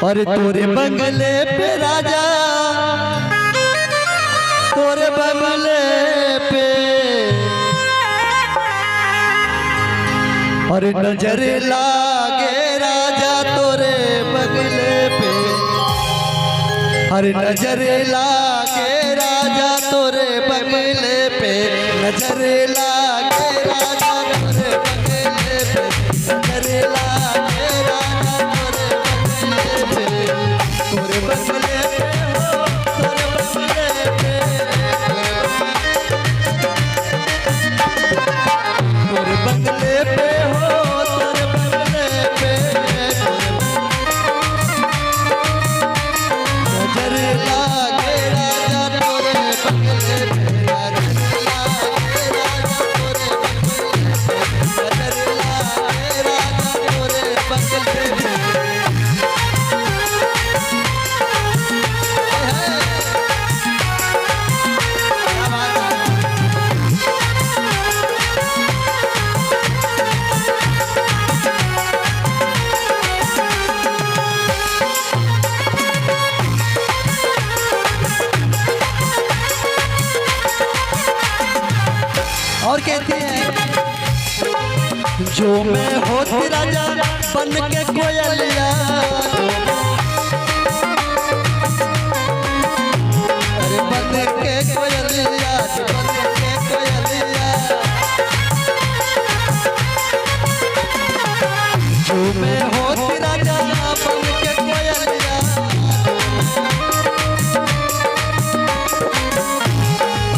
और तोरे बंगले पे राजा, तोरे बंगले पे और नजर लागे राजा तोरे बंगले पे, हर नजर लागे राजा तोरे बंगले पे, नजर लागे राजा तोरे बंगले पे, नजर लागे राजा तोरे बंगले पे, तोरे बंगले पे हो तोरे बंगले पे, तोरे बंगले पे हो तोरे बंगले पे, नजर लागे राजा तोरे बंगले पे, नजर लागे राजा तोरे बंगले पे, और कहते हैं जो मैं होती राजा बन के कोयलिया, अरे बन के कोयलिया, बन के कोयलिया, जो मैं होती राजा बन के कोयलिया,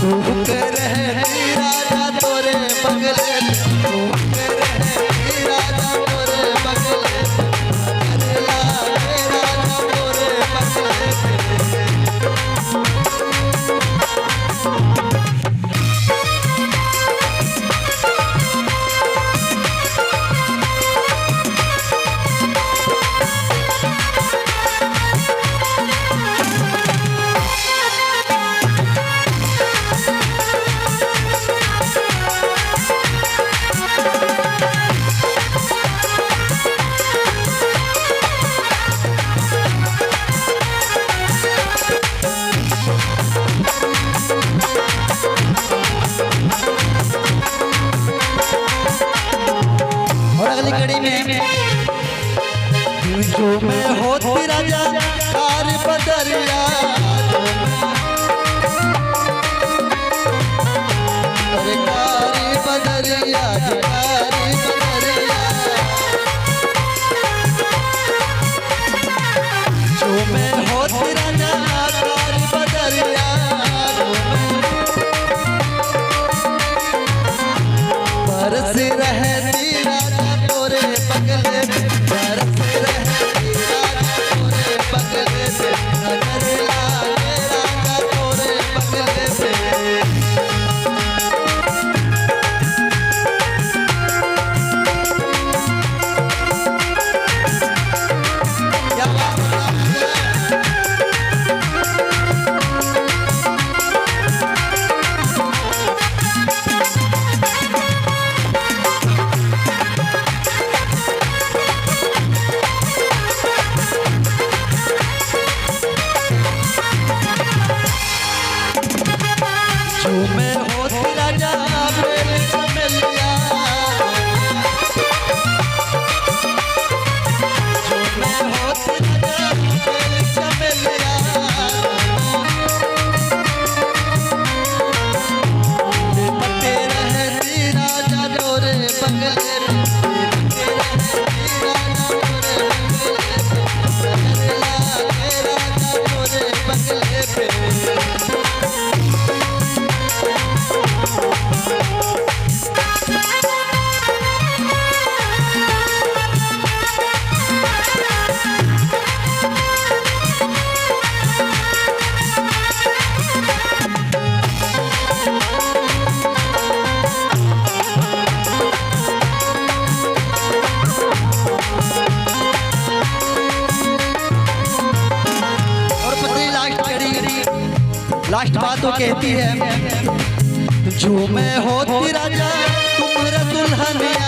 तू के रहती राजा तोरे बंगले पे, तू के रहती राजा तोरे बंगले पे, नजर लागे राजा तोरे बंगले पे, और अगली कड़ी में जो मैं होती राजा कार बदरिया, अरे कारी बदरिया, कारी बदरिया, जो मैं होती राजा कारी बदरिया, बरस रहती राजा तोरे बंगले पे, बरस रहती राजा तोरे बंगले पे, नजर लागे राजा तोरे बंगले पे, क्या बात है। जो मैं होती राजा मेरे चमेलिया, जो मैं होती राजा मेरे चमेलिया, लिपटे रहती राजा तोरे बंगले पे, लिपटे रहती राजा तोरे बंगले पे, नजर लागे राजा तोरे बंगले पे, लास्ट बात वो कहती है जो मैं होती राजा तुम दुल्हनिया,